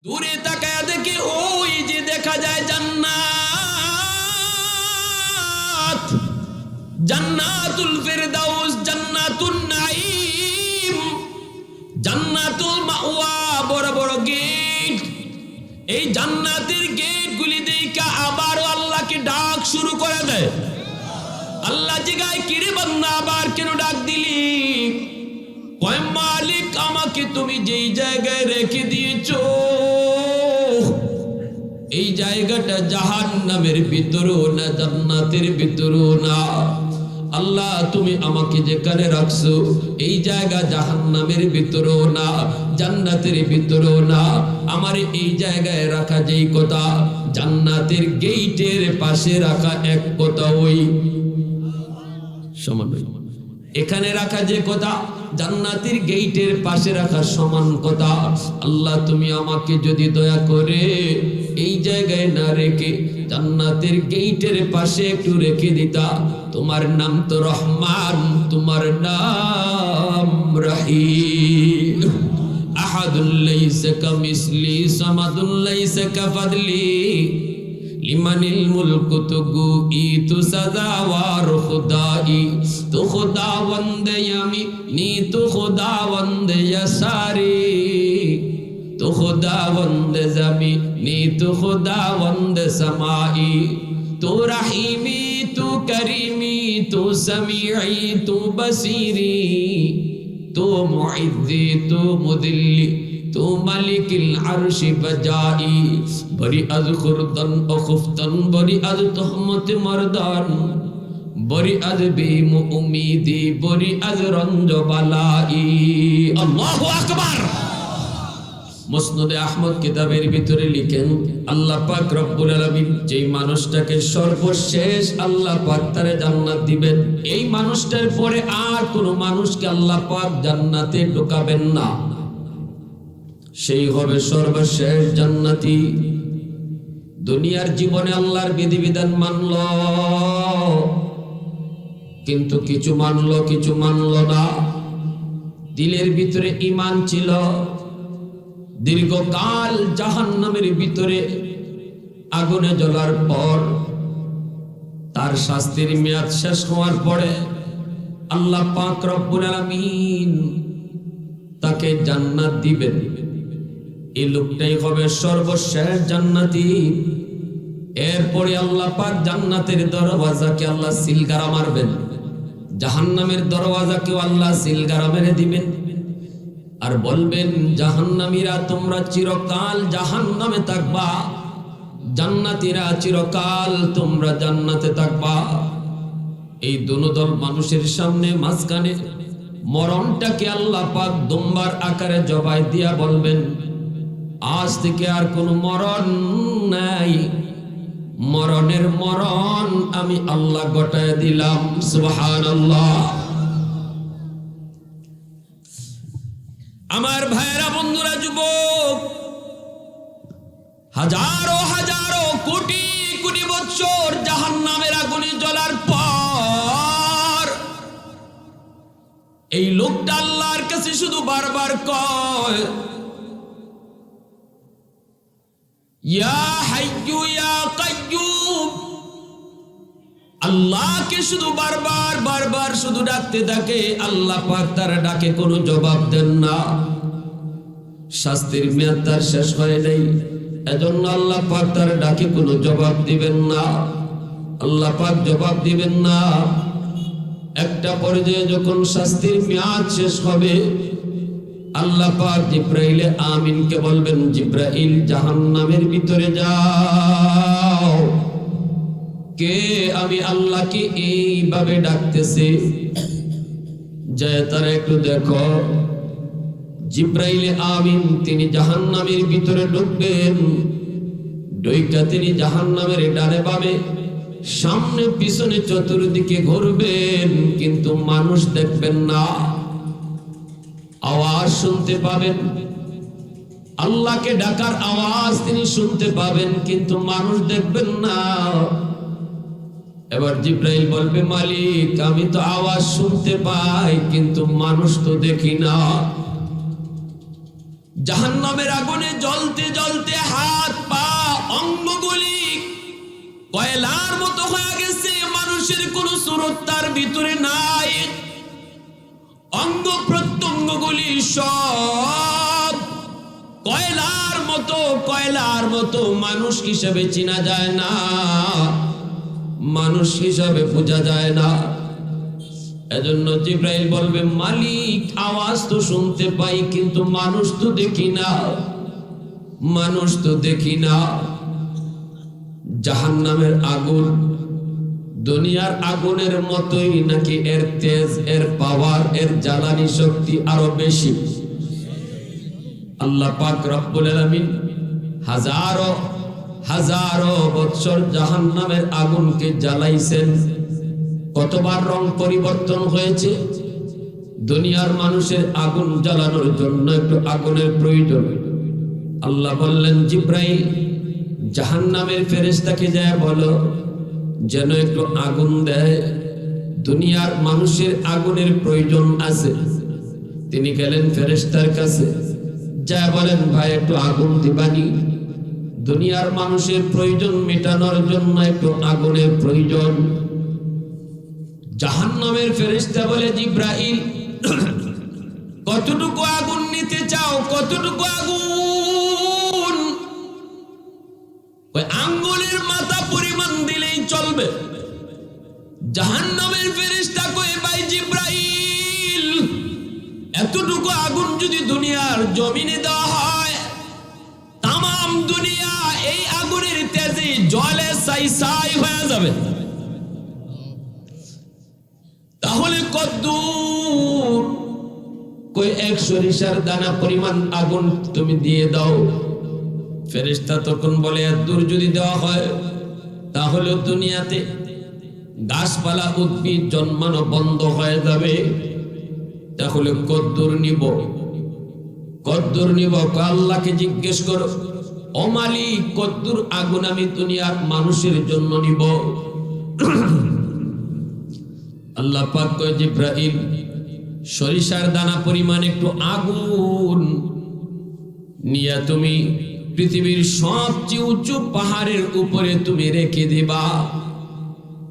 দূরে তাকায় দেখি ওই যে দেখা যায় জান্নাত, জান্নাতুল ফিরদাউস, জান্নাতুন নাঈম, জান্নাতুল মাওয়া, বড় বড় গেট। এই জান্নাতের গেটগুলি দেখা আবারও আল্লাহকে ডাক শুরু করে দেয়। আল্লাহ জিগায়, কিরে বান্দা আবার কেন ডাক দিলি? কয় মালিক, আমাকে তুমি যেই জায়গায় রেখে দিয়েছো এই জায়গাটা জাহান্নামের ভিতরও না, জান্নাতের ভিতরও না। আল্লাহ, তুমি আমাকে যেখানে রাখছো এই জায়গা জাহান্নামের ভিতরও না, জান্নাতের ভিতরও না। আমার এই জায়গায় রাখা যেই কথা, জান্নাতের গেইটের পাশে রাখা এক কথা, ওই সমান। এখানে রাখা যে কথা, জান্নাতের গেইটের পাশে রাখা সমান কথা। আল্লাহ, তুমি আমাকে যদি দয়া করে এই জায়গায় না রেখে জান্নাতের গেইটের পাশে একটু রেখে দিতা। তোমার নাম তো রহমান, তোমার নাম রহিম। আহাদুল লাইসা কামিসলি, সামাদুল লাইসা কাফাদলি, লিমানিল মুলকু তুগুই তু সাদাওয়ার খুদাই, তু খুদাবন্দে আমি নি, তু খুদাবন্দে ইয়াসারি, তু খুদাবন্দে জামি নি, তু খুদাবন্দে সামাই, তু রহিমি তু করিমি, তু সামিঈ তু বসিরি, তু মুইজ্জি তু মুদিল্লি, তু মালিকিল আরশি বজাই, বরি আজ খুরদন ও খুফতন, বরি আজ তোহমত মরদান, বরি আজ বিম উমিদি, বরি আজ রঞ্জ বালাই। আল্লাহু আকবার। মুসনাদে আহমদ কিতাবের ভিতরে লিখেন, আল্লাহ পাক রব্বুল আলামিন যেই মানুষটাকে সর্বশেষ আল্লাহ পাক তারে জান্নাত দিবেন, এই মানুষটার পরে আর কোনো মানুষকে আল্লাহ পাক জান্নাতে ঢোকাবেন না। সেই হবে সর্বশেষ জান্নাতি। দুনিয়ার জীবনে আল্লাহর বিধিবিধান মানল, কিন্তু কিছু মানল, কিছু মানল না। দিলের ভিতরে ঈমান ছিল। দীর্ঘকাল জাহান্নামের ভিতরে আগুনে জ্বলার পর তার শাস্তির মেয়াদ শেষ হওয়ার পরে আল্লাহ পাক রব্বুল আলামিন তাকে জান্নাত দিবেন। এই লোকটাই হবে সর্বশেষ জান্নাতি। এরপরে আল্লাহ পাক জান্নাতের দরওয়াজাকে আল্লাহ সিলগারা মারবেন, জাহান্নামের দরওয়াজাকেও আল্লাহ সিলগারা মেরে দিবেন, আর বলবেন, জাহান্নামীরা তোমরা চিরকাল জাহান্নামে থাকবা, জান্নাতীরা চিরকাল তোমরা জান্নাতে থাকবা। এই দুনো দল মানুষের সামনে মাঝখানে মরণটাকে আল্লাহ পাক দুম্বার আকারে জবাই দিয়া বলবেন, আজ থেকে আর কোনো মরণ নাই, মরণের মরণ আমি আল্লাহ ঘটায় দিলাম। সুবহানাল্লাহ। আমার ভাইয়েরা, বন্ধুরা, যুবক, হাজারো হাজারো কোটি কোটি বছর জাহান্নামের আগুনে জ্বলার পর এই লোকটা আল্লাহর কাছে শুধু বারবার কয়, ইয়া হাইয়্যু ইয়া কাইয়্যুম। আল্লাহকে শুধু বারবার বারবার শুধু ডাকতে থাকে। আল্লাহ পাক তার ডাকে কোনো জবাব দেন না। শাস্তির মেয়াদ তার শেষ হয় নাই, এজন্য আল্লাহ পাক তার ডাকে কোনো জবাব দিবেন না। আল্লাহ পাক জবাব দিবেন না। একটা পর্যায়ে যখন শাস্তির মেয়াদ শেষ হবে, আল্লাহ পাক জিব্রাইল আমিনকে বলবেন, জিব্রাইল জাহান্নামের ভিতরে যাও। কে আমি আল্লাহকে এইভাবে ডাকতেছি, যায় তারা একটু দেখো। জিব্রাইল আমিন তিনি জাহান্নামের ভিতরে ঢুকবেন। ঢুইকা তিনি জাহান্নামের ডানে বামে সামনে পিছনে চতুর্দিকে ঘুরবেন, কিন্তু মানুষ দেখবেন না। আওয়াজ শুনতে পাবেন, আল্লাহকে ডাকার আওয়াজ তিনি শুনতে পাবেন, কিন্তু মানুষ দেখবেন না। এবার জিব্রাইল বলবে, মালিক আমি তো আওয়াজ শুনতে পাই, কিন্তু মানুষ তো দেখি না। জাহান্নামের আগুনে জ্বলতে জ্বলতে হাত পা অঙ্গগুলি কয়লার মতো হয়ে গেছে, মানুষের কোনো সুরত তার ভিতরে নাই। অঙ্গ প্রত্যঙ্গগুলি সব কয়লার মতো মানুষ হিসাবে চেনা যায় না, মানুষ হিসাবে বোঝা যায় না। এজন্য জিব্রাইল বলবে, মালিক আওয়াজ তো শুনতে পাই কিন্তু মানুষ তো দেখি না, মানুষ তো দেখি না। জাহান্নামের আগুন দুনিয়ার আগুনের মতোই নাকি এর তেজ, এর পাওয়ার, এর জ্বালানি শক্তি আরো বেশি? আল্লাহ পাক রব্বুল আলামিন হাজারো হাজারো বছর জাহান্নামের আগুনকে জ্বালাইছেন। কতবার রং পরিবর্তন হয়েছে। দুনিয়ার মানুষের আগুন জ্বালানোর জন্য একটু আগুনের প্রয়োজন। আল্লাহ বললেন, জিব্রাইল জাহান্নামের ফেরেশতাকে যায় বলো যেন একটু আগুন দেয়, দুনিয়ার মানুষের আগুনের প্রয়োজন আছে। তিনি গেলেন ফেরেশতার কাছে, যা বলেন ভাই একটু আগুন দিবানি, দুনিয়ার মানুষের প্রয়োজন মেটানোর জন্য একটু আগুনের প্রয়োজন। জাহান্নামের ফেরেশতা বলে, জিব্রাইল কতটুকু আগুন নিতে চাও, কতটুকু আগুন? ওই আঙ্গুলের মাথা পরিমাণ দিলেই চলবে। জাহান্নামের ফেরেশতা কয়, ভাই জিব্রাইল এতটুকু আগুন যদি দুনিয়ার জমিনে দেওয়া হয়, তামাম দুনিয়া এই আগুনের তেজে জলে ছাই হয়ে যাবে। তাহলে কদ্দূর? কই এক সরিষার দানা পরিমাণ আগুন তুমি দিয়ে দাও। ফেরেশতা তখন বলে, এত দূর যদি দেওয়া হয় তাহলে দুনিয়াতে গাছপালা উদ্ভিদ জন্মানো বন্ধ হয়ে যাবে। তাহলে কদ্দূর নিব, কদ্দূর নিব? আল্লাহকে জিজ্ঞেস করো, ও মালিক কদ্দূর আগুন আমি দুনিয়ার মানুষের জন্য নিব? আল্লাহ পাক কয়, জিব্রাইল সরিষার দানা পরিমাণ একটু আগুন নিয়ে তুমি পৃথিবীর সবচেয়ে উঁচু পাহাড়ের উপরে তুমি রেখে দিবা।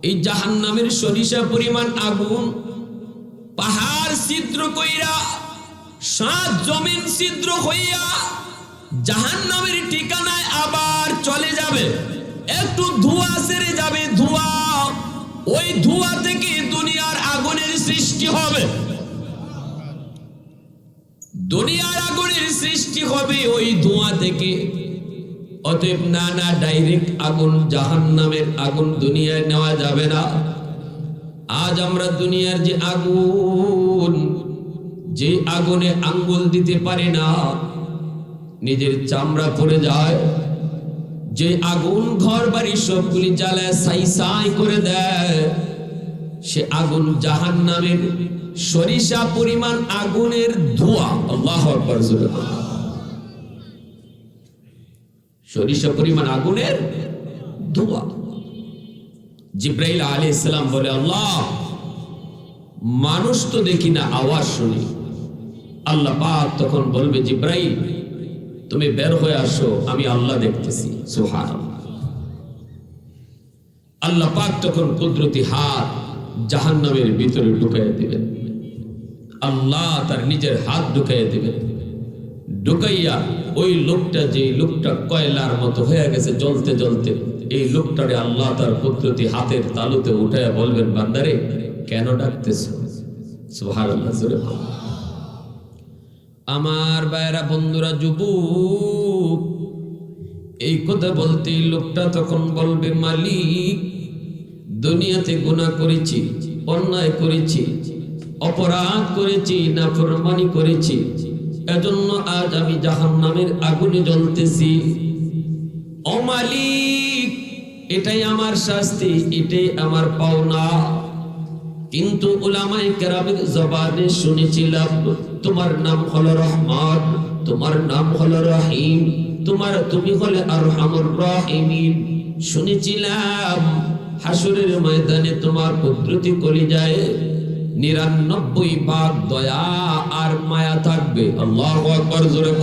এই জাহান্নামের সরিষা পরিমাণ আগুন পাহাড় ছিদ্র কইরা, সাত জমিন ছিদ্র হইয়া জাহান্নামের ঠিকানায় আবার চলে যাবে। একটু ধোঁয়া ছেড়ে যাবে, ধোঁয়া, ওই ধোঁয়া থেকে দুনিয়ার আগুনের সৃষ্টি হবে। দুনিয়ার আগুনের সৃষ্টি হবে ওই ধোঁয়া থেকে। অতএব না ডাইরেক্ট আগুন, জাহান্নামের আগুন দুনিয়ায় নেওয়া যাবে না। আজ আমরা দুনিয়ার যে আগুন, যে আগুনে আঙ্গুল দিতে পারি না, নিজের চামড়া পড়ে যায়, যে আগুন ঘর বাড়ি সবগুলি জ্বালায় ছাই করে দেয়, সে আগুন জাহান্নামের সরিষা পরিমাণ আগুনের ধোঁয়া। আল্লাহু আকবার। সরিষা পরিমাণ আগুনের ধোঁয়া। জিব্রাইল আলাইহিস সালাম বলে, আল্লাহ মানুষ তো দেখি না, আওয়াজ শুনি। আল্লাহ পাক তখন বলবে, জিব্রাইল তুমি বের হয়ে আসো, আমি আল্লাহ দেখতেছি। সুবহানাল্লাহ। আল্লাহ পাক তখন কুদরতি হাত জাহান্নামের ভিতরে ঢুকাইয়া দিবেন। আল্লাহ তার নিজের হাত ঢুকাইয়া দিবেন। ঢুকাইয়া ওই লোকটা, যে লোকটা কয়লার মতো হয়ে গেছে জ্বলতে জ্বলতে, এই লোকটারে আল্লাহ তার কুদরতি হাতের তালুতে উঠাইয়া বলবেন, বান্দারে কেন ডাকতেছ? সুবহানাল্লাহ। আমার ভাইরা, বন্ধুরা, যুবক, এই কথা বলতে লোকটা তখন বলবে, মালিক দুনিয়াতে গুনাহ করেছি, অন্যায় করেছি, অপরাধ করেছি, নাফরমানি করেছি, এজন্য আজ আমি জাহান্নামের আগুনে জ্বলতেছি। ও মালিক এটাই আমার শাস্তি, এটাই আমার পাওনা। কিন্তু উলামায়ে কেরামের জবানে শুনেছিলাম তোমার নাম হলো রহমান, তোমার নাম হলো রহিম, তুমি হলে আরহামুর রাহিমিন। শুনেছিলাম হাসরের ময়দানে তোমার কুদরতি কলিজায় 99 ভাগ দয়া আর মায়া থাকবে। আল্লাহু আকবার। জোরে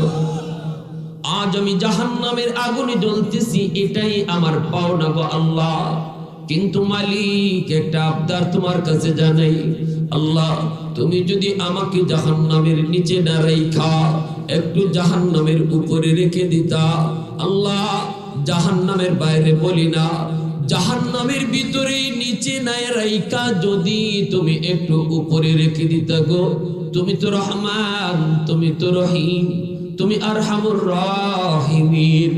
আজ আমি জাহান্নামের আগুনে জ্বলতেছি, এটাই আমার পাওনা গো আল্লাহ। কিন্তু মালিক, একটা আবদার তোমার কাছে জানাই, আল্লাহ তুমি যদি আমাকে জাহান্নামের নিচে না রাইখা একটু জাহান্নামের উপরে রেখে দিতা, আল্লাহ জাহান্নামের বাইরে বলি না, জাহান্নামের ভিতরে নিচে নাই রাইখা যদি তুমি একটু উপরে রেখে দিতা গো, তুমি তো রহমান, তুমি তো রহিম, তুমি আরহামুর রাহিমিন।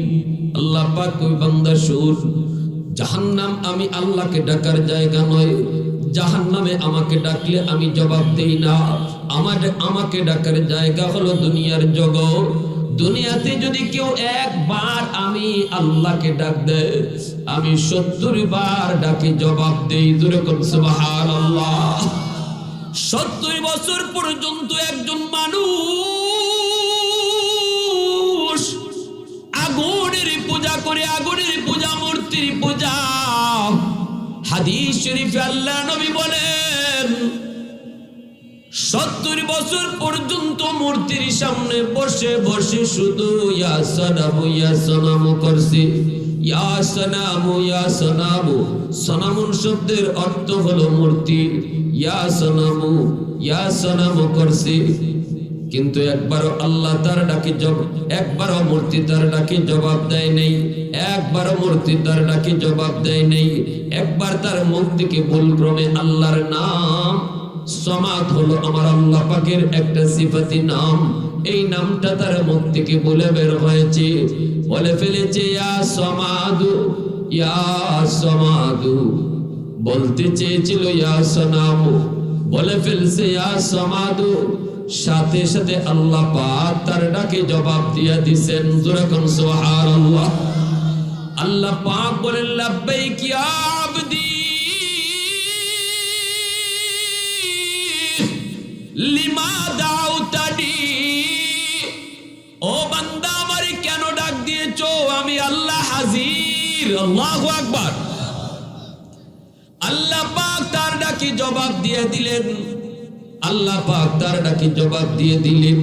আল্লাহ পাক ওই বান্দা শুন, জাহান্নাম আমি আল্লাহকে ডাকার জায়গা নয়, জাহান্নামে আমাকে ডাকলে আমি জবাব দেই না। আমাকে ডাকার জায়গা হলো দুনিয়ার জগৎ। দুনিয়াতে যদি কেউ একবার আমি আল্লাহকে ডাক দেয়, আমি 70 বার ডাকে জবাব দেই। যেরকম সুবহানাল্লাহ। 70 বছর পর্যন্ত একজন মানুষ আগুনের পূজা করে, আগুনের পূজা, মূর্তির পূজা। হাদিস শরীফে আল্লাহ নবী বলেন 70 বছর পর্যন্ত মূর্তির সামনে বসে বসে শুধু ইয়া সানামু ইয়া সানামু করছে, ইয়া সানামু ইয়া সানামু। সানামুন শব্দের অর্থ হলো মূর্তি, ইয়া সানামু ইয়া সানামু করছে। কিন্তু একবারও আল্লাহ তার ডাকে একবারও মূর্তি তার ডাকে জবাব দেয় নেই, একবারও মূর্তি তার ডাকে জবাব দেয় নেই। একবার তার মুখ থেকে ভুলক্রমে আল্লাহর নাম, সমাদ হলো আমার আল্লাহ পাকের একটা সিফাতি নাম, এই নামটা তার মুখ থেকে বলে বের হয়েছে, বলে ফেলেছে ইয়া সমাদু, ইয়া সমাদু। বলতে চেয়েছিল ইয়া সনামু, বলে ফেলছে ইয়া সমাদু। সাথে সাথে আল্লাহ পাক তার ডাকে জবাব দিয়া দিবেন। যেরকম সুবহানাল্লাহ। আল্লাহ পাক বলেন লাব্বাইক ইয়া আবদি লিমা দাউতানি। ও বান্দা আমারে কেন ডাক দিয়েছো? আমি আল্লাহ হাজির। আল্লাহু আকবার। আল্লাহ পাক তার ডাকে জবাব দিয়ে দিলেন, আল্লাহ পাক তার ডাকে জবাব দিয়ে দিলেন।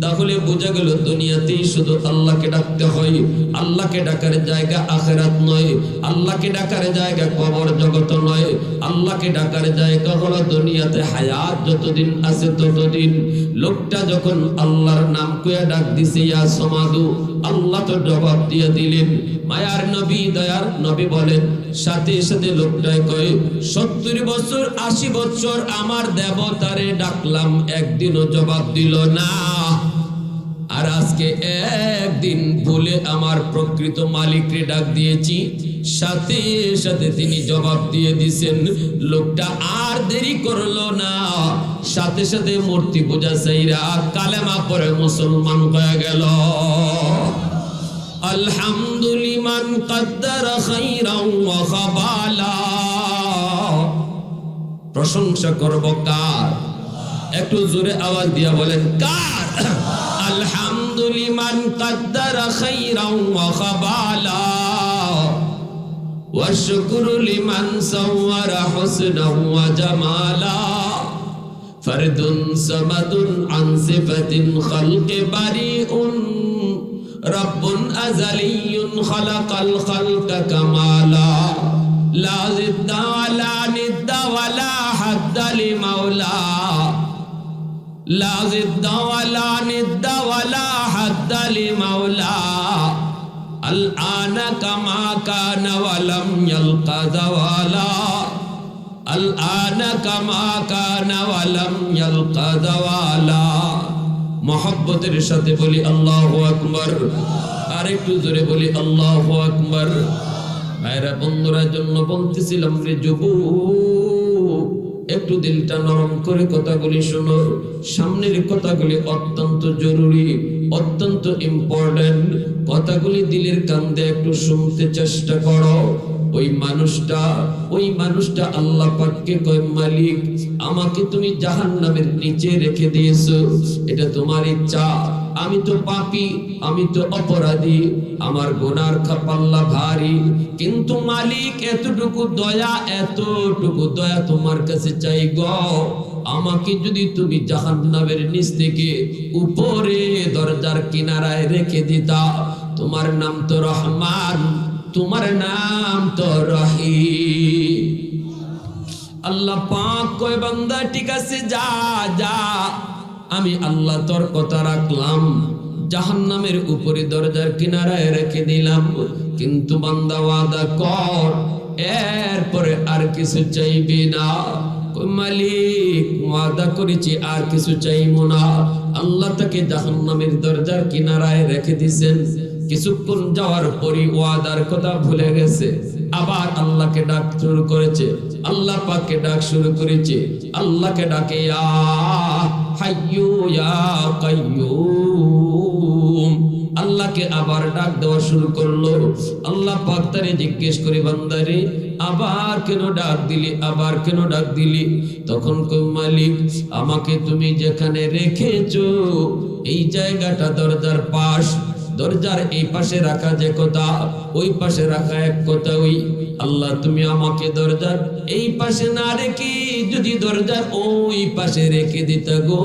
তাহলে বোঝা গেল দুনিয়াতেই শুধু আল্লাহকে ডাকতে হয়। আল্লাহকে ডাকার জায়গা আখিরাত নয়, আল্লাহকে ডাকার জায়গা কবর জগত নয়, আল্লাহকে ডাকার জায়গা হলো দুনিয়াতে হায়াত যতদিন আছে ততদিন। লোকটা যখন আল্লাহর নাম কইয়া ডাক দিছে ইয়া সমাদু, আল্লাহ তো জবাব দিয়ে দিলেন। মায়ার নবী, দয়ার নবী বলেন সাথে সাথে লোকটাই কয় 70 বছর 80 বছর আমার দেবতারে ডাকলাম, একদিনও জবাব দিল না। আর আজকে একদিন ভুলে আমার প্রকৃত মালিককে ডাক দিয়েছি, সাথে সাথে তিনি জবাব দিয়ে দিছেন। লোকটা আর দেরি করলো না, সাথে সাথে মূর্তি পূজা চাইরা কালেমা পড়ে মুসলমান হয়ে গেল। আলহামদুলিমান কদ্দারা খাইরাও ওয়া খাবালা। প্রশংসা করব কার? একটু জোরে আওয়াজ দিয়া বলেন কার? আলহামদুলিমান কদ্দারা খাইরাও ওয়া খাবালা ওয়া শুকরু লিমান সাওয়ারা হুসনাও ওয়া জামালা। ফরদুন সামাদুন আন সিফাতিন খালকি বারিউন রব্বুন আযালিয়্যুন খালাকাল খালকা কামালা। লা জিদ্দা ওয়ালা নিদ্দা ওয়ালা হাদ্দা লিমাওলা। লা জিদ্দা ওয়ালা নিদ্দা ওয়ালা হাদ্দা লিমাওলা। আল আনা কামা কানা ওয়ালাম ইয়ালকা যাওয়ালা। আল আনা কামা কানা ওয়ালাম ইয়ালকা যাওয়ালা। মোহাব্বতের সাথে বলি আল্লাহু আকবার। আর একটু জোরে বলি আল্লাহু আকবার। ভাইরা বন্ধুরা জন্য বলতেছিলাম রে যুবক, একটু দিলটা নরম করে কথাগুলি শোনো। সামনের কথাগুলি অত্যন্ত জরুরি, অত্যন্ত ইম্পর্টেন্ট। কথাগুলি দিলের কান দিয়ে একটু শুনতে চেষ্টা করো। ওই মানুষটা আল্লাহ পাককে কয় মালিক আমাকে তুমি জাহান্নামের নিচে রেখে দিয়েছো, এটা তোমার ইচ্ছা। আমি তো পাপী, আমি তো অপরাধী, আমার গুনার পাল্লা ভারী, কিন্তু মালিক এতটুকু দয়া তোমার কাছে চাই গো। আমাকে যদি তুমি জাহান্নামের নিচ থেকে উপরে দরজার কিনারায় রেখে দিতা, তোমার নাম তো রহমান, তোমার নাম তো রহিম। আল্লাহ পাক কয় বান্দা ঠিক আছে, যা যা, আমি আল্লাহ তোর কথা রাখলাম, জাহান্নামের উপরে দরজার কিনারায় রেখে দিলাম, কিন্তু বান্দা ওয়াদা কর এরপরে আর কিছু চাইবি না। মালিক ওয়াদা করেছি আর কিছু চাইবো না। আল্লাহ তাকে জাহান্নামের দরজার কিনারায় রেখে দিয়েছেন। কিছুক্ষণ যাওয়ার পরই ওয়াদার কথা ভুলে গেছে, আবার আল্লাহকে ডাক শুরু করেছে, আল্লাহ পাককে ডাক শুরু করেছে, আল্লাহকে ডাকে ইয়া হাইয়ু ইয়া কাইয়ুম, আল্লাহকে আবার ডাক দেওয়া শুরু করলো। আল্লাহ পাক তারে জিজ্ঞেস করে, বান্দারে আবার কেন ডাক দিলি, আবার কেন ডাক দিলি? তখন কই মালিক আমাকে তুমি যেখানে রেখেছো এই জায়গাটা দরজার পাশ, দরজার এই পাশে রাখা যে কথা, ওই পাশে রাখা এক কথা। ওই আল্লাহ তুমি আমাকে দরজার এই পাশে না রেখে যদি দরজার ওই পাশে রেখে দিতে গো,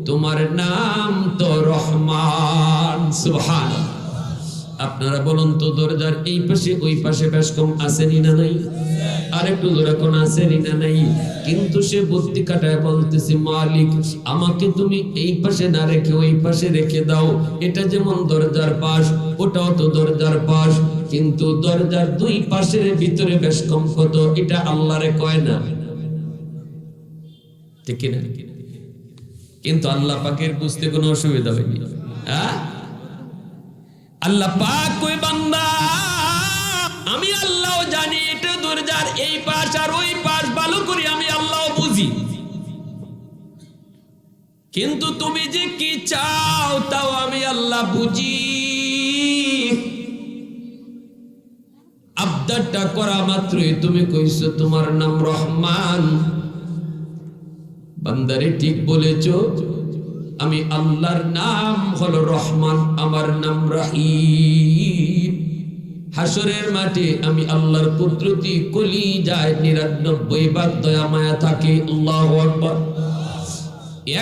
তোমার নাম তো রহমান। সুবহানাল্লাহ। আপনারা বলুন তো, দরজার এই পাশে ওই পাশে বেশ কম আসেনি না নাই? আর একটু জোরে কোন আসেনি না নাই? কিন্তু সে বুদ্ধি কাটায় বলতেছে, মালিক আমাকে তুমি এই পাশে না রেখে ওই পাশে রেখে দাও। এটা যেমন দরজার পাশ, ওটাও তো দরজার পাশ, কিন্তু দরজার দুই পাশের ভিতরে বেশ কম কত, এটা আল্লাহরে কয় না, ঠিক না? কিন্তু আল্লাহ পাকের বুঝতে কোনো অসুবিধা হয়নি। হ্যাঁ, আল্লাহ পাক কই বান্দা আমি আল্লাহ জানি এটা দরজার এই পাশ আর ওই পাশ ভালো করে আমি আল্লাহ বুঝি, কিন্তু তুমি যে কি চাও তাও আমি আল্লাহ বুঝি। আবদারটা করা মাত্রই তুমি কইছো তোমার নাম রহমান। বান্দারে ঠিক বলেছো, আমি আল্লাহর নাম হলো রহমান, আমার নাম রহিম। হাসরের মাঠে আমি আল্লাহর কুদরতি কলিজায় ৯৯ ভাগ দয়া মায়া থাকে। আল্লাহু আকবার।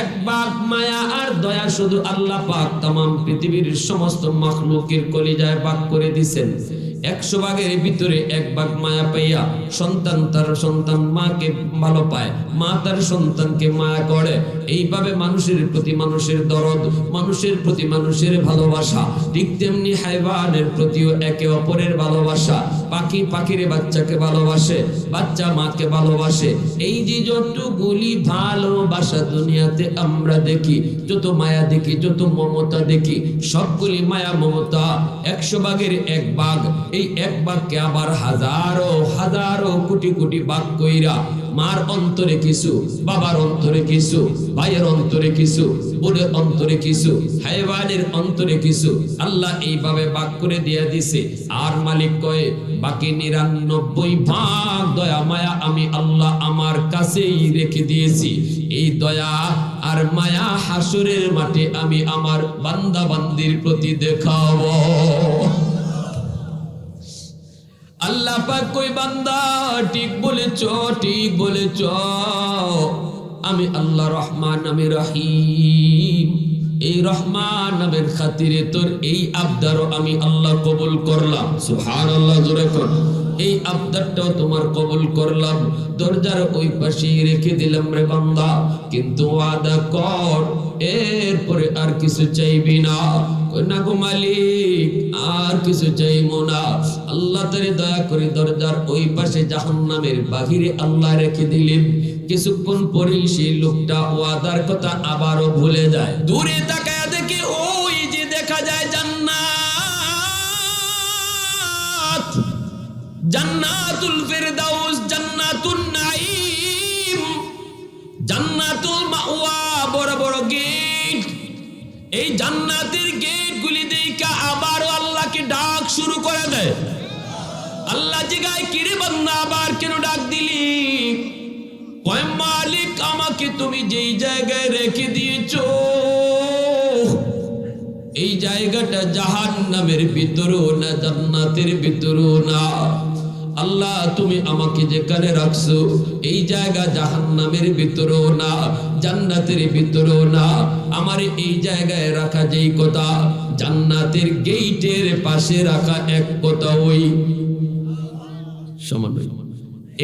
এক ভাগ মায়া আর দয়া শুধু আল্লাহ পাক তামাম পৃথিবীর সমস্ত মাখলুকের কলিজায় ভাগ করে দিয়েছেন। ১০০ ভাগের ভিতরে ১ ভাগ মায়া পাইয়া সন্তান তার সন্তান মাকে ভালো পায়, মা তার সন্তানকে মায়া করে। এইভাবে মানুষের প্রতি মানুষের দরদ, মানুষের প্রতি মানুষের ভালোবাসা, ঠিক তেমনি হাইওয়ানের প্রতিও একে অপরের ভালোবাসা। পাখি পাখির বাচ্চাকে ভালোবাসে, বাচ্চা মাকে ভালোবাসে। এই যে যতগুলি ভালোবাসা দুনিয়াতে আমরা দেখি, যত মায়া দেখি, যত মমতা দেখি, সবগুলি মায়া মমতা ১০০ ভাগের ১ ভাগ। এই ১ ভাগকে আবার হাজারো হাজারো কোটি কোটি ভাগ কইরা মার অন্তরে কিছু, বাবার অন্তরে কিছু, ভাইয়ের অন্তরে কিছু, বোনের অন্তরে কিছু, হাইওয়ানের অন্তরে কিছু আল্লাহ এইভাবে ভাগ করে দিয়ে দিছে। আর মালিক কয়ে বাকি ৯৯ ভাগ দয়া মায়া আমি আল্লাহ আমার কাছেই রেখে দিয়েছি। এই দয়া আর মায়া হাসরের মাঠে আমি আমার বান্দা বান্দির প্রতি দেখাবো। আল্লাহ পাক কই বান্দা ঠিক বলেছো, ঠিক বলেছো, আমি আল্লাহ রহমান, আমি রহিম। এই রহমান নামের খাতিরে তোর এই আবদারও আমি আল্লাহ কবুল করলাম। সুবহানাল্লাহ, জোরে কর। এই আবদারটাও তোমার কবুল করলাম, দরজার ওই পাশে রেখে দিলাম রে বান্দা, কিন্তু ওয়াদা কর এরপরে আর কিছু চাইবি না। না গো মালিক, আর কিছু চাইবো না। আল্লাহ তারে দয়া করে দরজার ওই পাশে জাহান্নামের বাহিরে আল্লাহ রেখে দিলেন। কিছুক্ষণ পরেই সেই লোকটা ওয়াদার কথা আবারও ভুলে যায়। দূরে তাকায় দেখে ওই যে দেখা যায় জান্নাত, জান্নাতুল ফেরদাউস, জান্নাতুন নাঈম, জান্নাতুল মাওয়া, বড় বড় গেট। এই জান্নাতের গেটগুলি দেখা আবারও আল্লাহকে ডাক শুরু করে দেয়। আল্লাহ জিগায়, কিরে বান্দা আবার কেন ডাক দিলি? কয় মালিক আমাকে তুমি যেই জায়গায় রেখে দিয়েছো এই জায়গাটা জাহান্নামের ভিতরও না, জান্নাতের ভিতরও না। আল্লাহ তুমি আমাকে যেখানে রাখছো এই জায়গা জাহান্নামের ভিতরেও না, জান্নাতের ভিতরেও না, আমার এই জায়গায় রাখা যেই কথা জান্নাতের গেইটের পাশে রাখা এক কথা ওই সমান।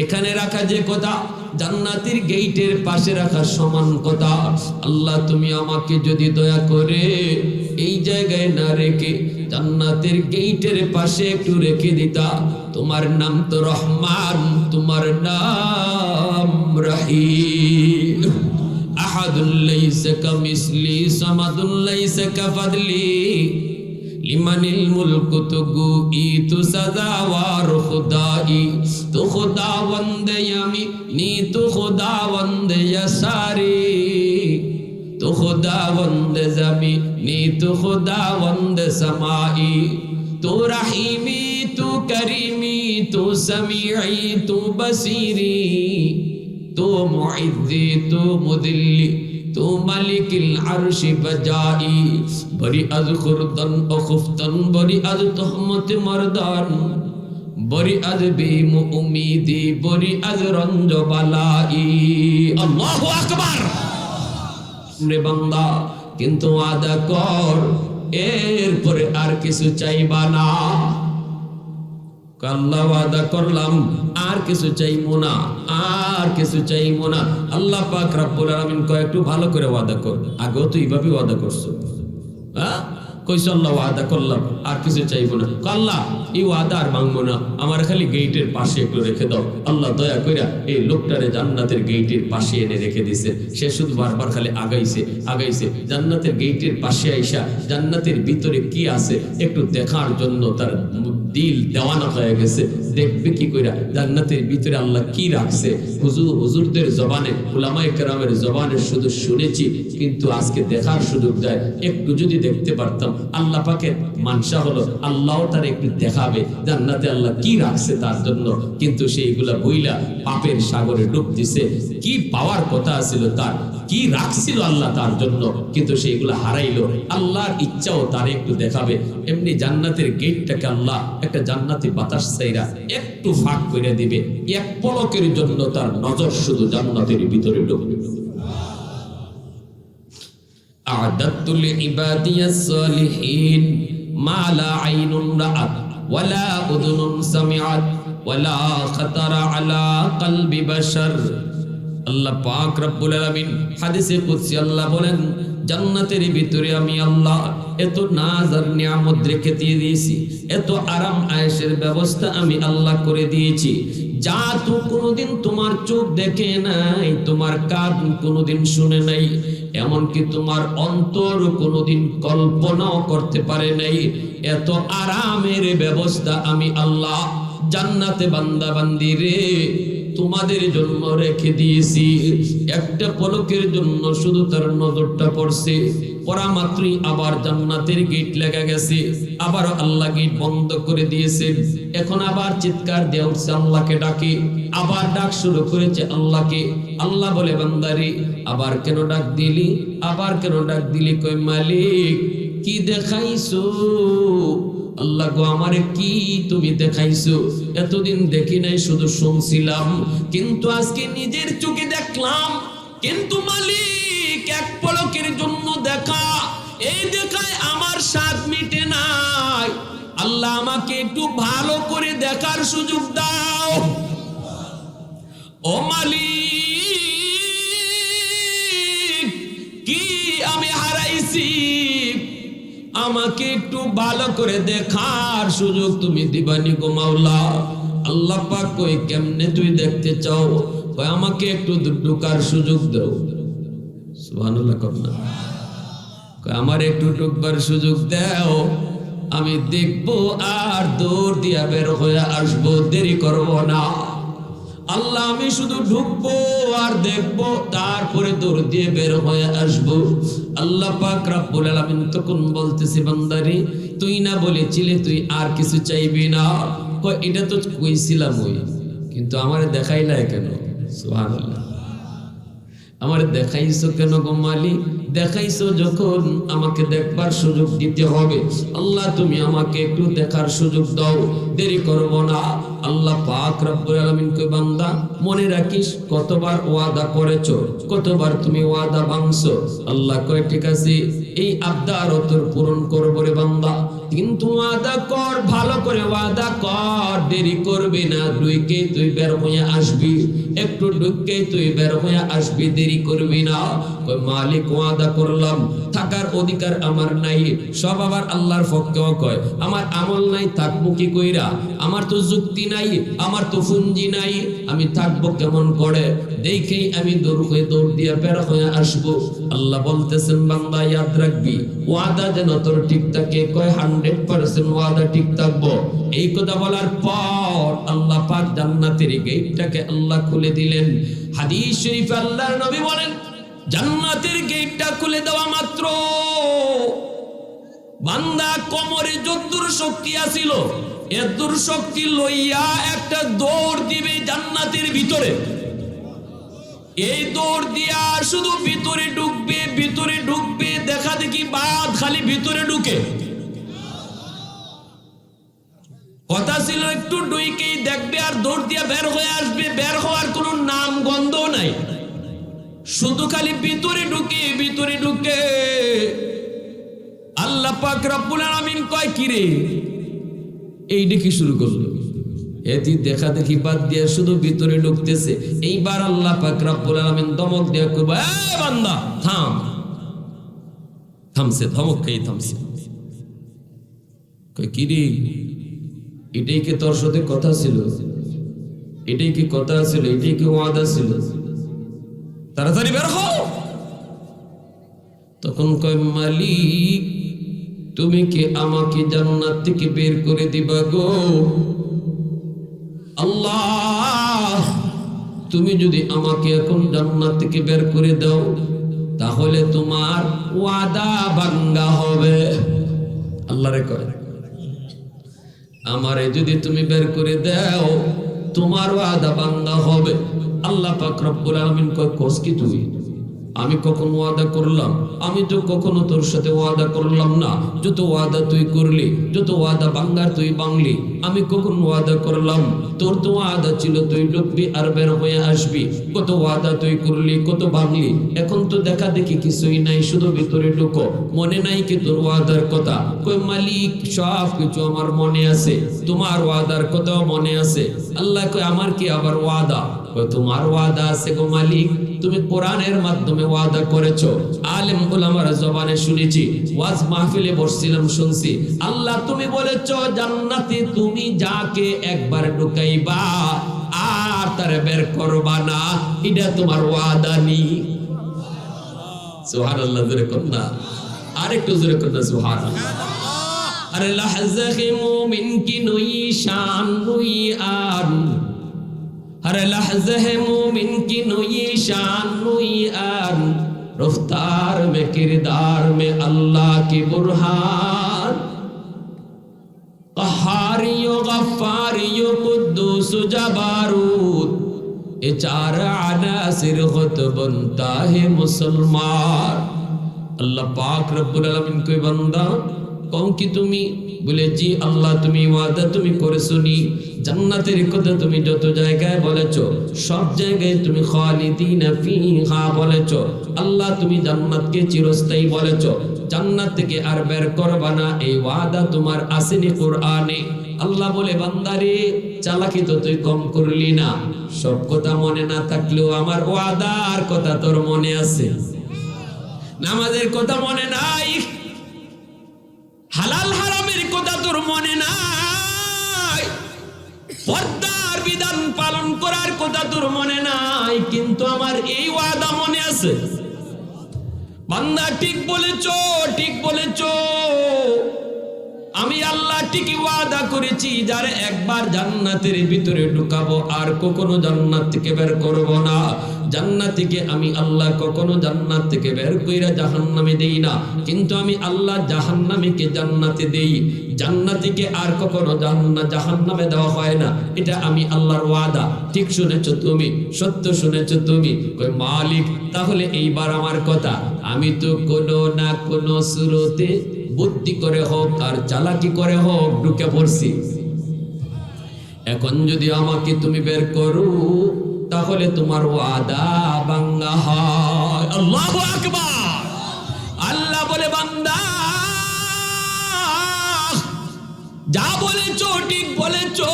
এখানে রাখা যে কথা জান্নাতের গেইটের পাশে রাখা সমান কথা। আল্লাহ তুমি আমাকে যদি দয়া করে এই জায়গায় না রেখে জান্নাতের গেইটের পাশে একটু রেখে দিতা। তোমার নাম তো রহমান, তোমার নাম রহিম। আহাদুল লাইসা কামিসলি সামাদুল লাইসা কাফাদলি লিমানিল মুলকু তুগুই তু সাদাওয়ার খুদাই তু খুদাবন্দে আমি নি তু খুদাবন্দে ইয়াসারি তু খুদাবন্দে জামি নি তু খুদাবন্দে সামাই তু রহিমি তু করিমি তু সামিঈ তু বসিরি তু মুইজ্জি তু মুদিল্লি তু মালিকিল আরশি বজাই বরি আজ খুরদন ও খুফতন বরি আজ তহমত মরদান বরি আজ বিম উম্মিদি বরি আজ রঞ্জ বালাই। আল্লাহু আকবার। রে বান্দা কিন্তু ওয়াদা কর এরপরে আর কিছু চাইবা না। আল্লাহ ওয়াদা করলাম আর কিছু চাইবো না, আর কিছু চাইবো না। আল্লাহ পাক রব্বুল আলামিন কয় একটু ভালো করে ওয়াদা কর। আগেও তো এইভাবে ওয়াদা করছো, হ্যাঁ কইছ আল্লাহ ওয়াদা করলাম আর কিছু চাইবো না। আল্লাহ এই ওয়াদা আর মাংবো না, আমার খালি গেইটের পাশে একটু রেখে দাও। আল্লাহ দয়া কইরা এই লোকটারে জান্নাতের গেইটের পাশে এনে রেখে দিছে। সে শুধু বারবার খালি আগাইছে আগাইছে, জান্নাতের গেইটের পাশে আইসা জান্নাতের ভিতরে কি আছে একটু দেখার জন্য তার দিল দেওয়ানা হয়ে গেছে। দেখবে কি কইরা জান্নাতের ভিতরে আল্লাহ কি রাখছে। হুজুরদের জবানে, উলামায়ে কেরামের জবানে শুধু শুনেছি, কিন্তু আজকে দেখার সুযোগ দেয়। একটু যদি দেখতে পারতাম। আল্লাহ পাকের মানসা হলো আল্লাহ তার একটু দেখাবে জান্নাতে আল্লাহ কি রাখছে তার জন্য, কিন্তু সেইগুলা বইলা পাপের সাগরে ডুব দিছে। কি পাওয়ার কথা ছিল তার, কি রাখছিল আল্লাহ তার জন্য, কিন্তু সেইগুলা হারাইলো। আল্লাহর ইচ্ছাও তার একটু দেখাবে। এমনি জান্নাতের গেটটাকে আল্লাহ একটা জান্নাতি বাতাস চাইরা একটু ফাঁক করে দিবে, এক পলকের জন্য তার নজর শুধু জান্নাতের ভিতরে ঢুকবে। আ'দাতু লিইবাদিয়াস সালিহিন মা লা আইনুন রাআত ওয়ালা উযুনুন সামিআত ওয়ালা খাতারা আলা কলবি বাশার। আল্লাহ পাক রব্বুল আলামিন হাদিসে কুদসি আল্লাহ বলেন, জান্নাতের ভিতরে আমি আল্লাহ এত নাজ আর নিয়ামত রেখে দিয়ে দিয়েছি, এত আরাম আয়েশের ব্যবস্থা আমি আল্লাহ করে দিয়েছি, যা তো কোনোদিন তোমার চোখ দেখে নাই, তোমার কান কোনোদিন শুনে নাই, এমনকি তোমার অন্তর কোনোদিন কল্পনাও করতে পারে নাই। এত আরামের ব্যবস্থা আমি আল্লাহ জান্নাতে বান্দা বান্দিরে তোমাদের জন্য রেখে দিয়েছি। একটা পলকের জন্য শুধু তার নজরটা পড়ছে, পড়া মাত্রই আবার জান্নাতের গেট লেগে গেছে, আবার আল্লাহ গেট বন্ধ করে দিয়েছে। এখন আবার চিৎকার দেওয়া হচ্ছে, আল্লাহকে ডাকে, আবার ডাক শুরু করেছে আল্লাহকে। আল্লাহ বলে, বান্দারে আবার কেন ডাক দিলি, আবার কেন ডাক দিলি? কই মালিক কি দেখাইছো? আল্লাহ গো আমারে কি তুমি দেখাইছো? এতদিন দেখি নাই, শুধু শুনছিলাম, কিন্তু আজকে নিজের চোখে দেখলাম। কিন্তু মালিক এক পলকের জন্য দেখা, এই দেখায় আমার স্বাদ মিটে নাই। আল্লাহ আমাকে একটু ভালো করে দেখার সুযোগ দাও। ও মালিক কি আমি হারাইছি, আমাকে একটু ভালো করে দেখার সুযোগ তুমি দিবানি গো মাওলা। আল্লাহ পাক কই কেমনে তুই দেখতে চাও? কই আমাকে একটু ঢোকার সুযোগ দাও। সুবহানাল্লাহ কন্যা কই আমার একটু ঢোকবার সুযোগ দাও, আমি দেখবো আর দৌড় দিয়া বের হয়ে আসবো, দেরি করব না। আল্লাহ আমি শুধু ঢুকবো আর দেখবো, তারপরে দৌড় দিয়ে বের হয়ে আসবো। আল্লাহ পাক রব্বুল আলামিন তখন বলতেছে, বান্দারে তুই না বলেছিলি তুই আর কিছু চাইবি না? কই এটা তো কইছিলাম ওই, কিন্তু আমারে দেখাইলা কেন? সুবহানাল্লাহ। আমার দেখাইছো কেন গো মালিক? দেখাইছো যখন আমাকে দেখবার সুযোগ দিতে হবে। আল্লাহ তুমি আমাকে একটু দেখার সুযোগ দাও, দেরি করব না। আল্লাহ পাক রব্বুল আলামিন কই বান্দা মনে রাখিস কতবার ওয়াদা করেছো, কতবার তুমি ওয়াদা ভাঙছো। আল্লাহ কয় ঠিক আছে, এই আবদার তোর পূরণ করব রে বান্দা, কিন্তু ওয়াদা কর, ভালো করে ওয়াদা কর, দেরি করবি না, ঢুকে তুই বের হয়ে আসবি, একটু ঢুকে তুই বের হয়ে আসবি, দেরি করবি না। কই মালিক ওয়াদা করলাম, থাকার অধিকার আমার নাই। সব আবার আল্লাহর পক্ষেও কয় আমার আমল নাই, থাকবো কি কইরা? আমার তো যুক্তি নাই, আমার তো পুঞ্জি নাই, আমি থাকবো কেমন করে? দেখেই আমি দৌড় দিয়ে বের হয়ে আসবো। আল্লাহ বলতেছেন বান্দা ইয়াদ রাখবি, ওয়াদা যেন তোর ঠিক থাকে। কয় 100% ওয়াদা ঠিক থাকবো। এই কথা বলার পর আল্লাহ পাক জান্নাতের গেটটাকে আল্লাহ খুলে দিলেন। হাদিস শরীফে আল্লাহর নবী বলেন জান্নাতের গেটটা খুলে দেওয়া মাত্র বান্দা কোমরে যদ্দুর শক্তি আছিল এদ্দুর শক্তি লইয়া একটা দৌড় দিবে জান্নাতের ভিতরে। এই দৌড় দিয়া শুধু ভিতরে ঢুকবে, ভিতরে ঢুকবে, দেখা দেখি বাদ খালি ভিতরে ঢুকে। কথা ছিল একটু ঢুকেই দেখবে আর দৌড় দিয়া বের হয়ে আসবে, বের হওয়ার কোনো নাম গন্ধ নাই, শুধু খালি ভিতরে ঢুকে, ভিতরে ঢুকে। আল্লাহ পাক রব্বুল আলামিন কয় কি রে, এই দেখি শুরু করলো, এটি দেখা দেখি বাদ দিয়ে শুধু ভিতরে ঢুকতেছে। এইবার আল্লাহ পাক রব্বুল আলামিন ধমক দিয়ে কইবা এ বান্দা থাম। থামছে, ধমক খেয়ে থামছে। কয় কি রে, এটাই কি তোর সাথে কথা ছিল? এটাই কি কথা ছিল? এটাই কি ওয়াদা ছিল? তাড়াতাড়ি বের হও। তখন কয় মালিক তুমি কি আমাকে জান্নাত থেকে বের করে দিবা গো? আল্লাহ তুমি যদি আমাকে এখন জান্নাত থেকে বের করে দাও তাহলে তোমার ওয়াদা ভাঙ্গা হবে। আল্লাহরে কয় আমারে যদি তুমি বের করে দাও তোমার ওয়াদা ভাঙ্গা হবে। আল্লাহ পাক রব্বুল আলামিন কয় কোস কি তুই? আমি কখন ওয়াদা করলাম? আমি তো কখনো তোর সাথে ওয়াদা করলাম না। যত ওয়াদা তুই করলি, যত ওয়াদা ভাঙ্গার তুই ভাঙলি, আমি কখন ওয়াদা করলাম? তোর তো ওয়াদা ছিল তুই ঢুকবি আর বের হয়ে আসবি। কত ওয়াদা তুই করলি, কত ভাঙলি, এখন তো দেখা দেখি কিছুই নাই, শুধু ভিতরে ঢুকো। মনে নাই কি তোর ওয়াদার কথা? কই মালিক সব কিছু আমার মনে আছে, তোমার ওয়াদার কথাও মনে আছে। আল্লাহ কই আমার কি আবার ওয়াদা? কই তোমার ওয়াদা আছে গো মালিক, তুমি কোরআনের মাধ্যমে ওয়াদা করেছো, আলেম উলামার জবানে শুনেছি, ওয়াজ মাহফিলে বসছিলাম শুনছি। আল্লাহ তুমি বলেছো জান্নাতে তুমি যাকে একবার ঢুকাইবা আর তারে বের করবা না, এটা তোমার ওয়াদা নি। সুবহানাল্লাহ, জোরে কর না, আরেকটু জোরে কর না সুবহানাল্লাহ। আরে লাহজাহে মুমিন কি নই শান নই আন, हर लहज़े है मोमिन की नई शान नई आन, रफ्तार में किरदार में अल्लाह की बुरहान, क़हारियो गफ़्फ़ारियो कुद्दूस जबारूत, ये चार अनासिर खुद बनता है मुसलमान। अल्लाह पाक रब्बुल आलमीन कोई बंदा कौन की तुम्ही? বলে জি আল্লাহ তুমি ওয়াদা তুমি করেছো নি, জান্নাতের কথা তুমি যত জায়গায় বলেছো সব জায়গায় তুমি খালিদিনা ফিহা বলেছো। আল্লাহ তুমি জান্নাতকে চিরস্থায়ী বলেছো, জান্নাত থেকে আর বের করবা না, এই ওয়াদা তোমার আসেনি কোরআনে। আল্লাহ বলে বান্দারে চালাকি তো তুই কম করলি না, সব কথা মনে না থাকলেও আমার ওয়াদার কথা তোর মনে আছে। নামাজের কথা মনে নাই, হালাল হারামের কথা তোর মনে নাই, পর্দার বিধান পালন করার কথা তোর মনে নাই, কিন্তু আমার এই ওয়াদা মনে আছে। বান্দা ঠিক বলেছো, ঠিক বলেছো, আমি আল্লাহ ঠিকই ওয়াদা করেছি যারে একবার জান্নাতের ভিতরে ঢুকাবো আর কখনো জান্নাত থেকে বের করব না। জান্নাতীকে আমি আল্লাহ কখনো জান্নাত থেকে বের কইরা জাহান্নামে দেই না, কিন্তু আমি আল্লাহ জাহান্নামীকে জান্নাতে দেই। জান্নাতীকে আর কখনো জাহান্নামে দেওয়া হয় না, এটা আমি আল্লাহর ওয়াদা। ঠিক শুনেছো তুমি, সত্য শুনেছো তুমি। কই মালিক, তাহলে এইবার আমার কথা, আমি তো কোনো না কোনো সুরতে বুদ্ধি করে হোক আর চালাকি করে হোক ঢুকে পড়ছি। এখন যদি আমাকে তুমি বের করো, তাহলে তোমার ওয়াদা ভাঙা হয়। আল্লাহু আকবার। আল্লাহ বলে, বান্দা যা বলেছো ঠিক বলেছো,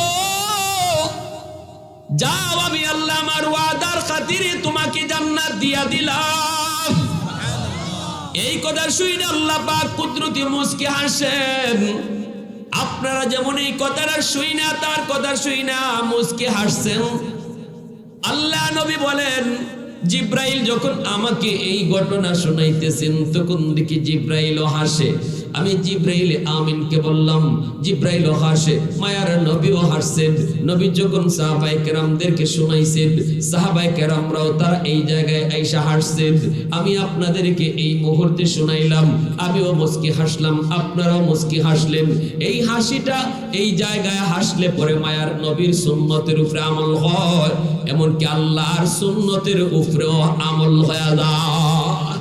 যাও, আমি আল্লাহ আমার ওয়াদার খাতিরে তোমাকে জান্নাত দিয়া দিলাম। এই কথা শুনে আল্লাহ পাক কুদরতি মুস্কি হাসেন। আপনারা যেমন এই কথাটা শুই না, তার কথা শুই না মুস্কি হাসছেন। আল্লাহ নবী বলেন, জিব্রাইল যখন আমাকে এই ঘটনা শোনাইতেছেন, তখন দেখি জিব্রাইলও হাসে। আমি জিব্রাইল আমিনকে বললাম, জিব্রাইলও হাসে, মায়ার নবীও হাসছেন। নবী যখন সাহাবায়ে কেরামদেরকে শোনাইছেন, সাহাবায়ে কেরামরাও তারা এই জায়গায় আইসা হাসছেন। আমি আপনাদেরকে এই মুহূর্তে শোনাইলাম, আমিও মুস্কি হাসলাম, আপনারাও মুস্কি হাসলেন। এই হাসিটা এই জায়গায় হাসলে পরে মায়ার নবীর সুন্নতের উপরে আমল হয়, এমনকি আল্লাহর সুন্নতের উপরেও আমল হয়ে যায়।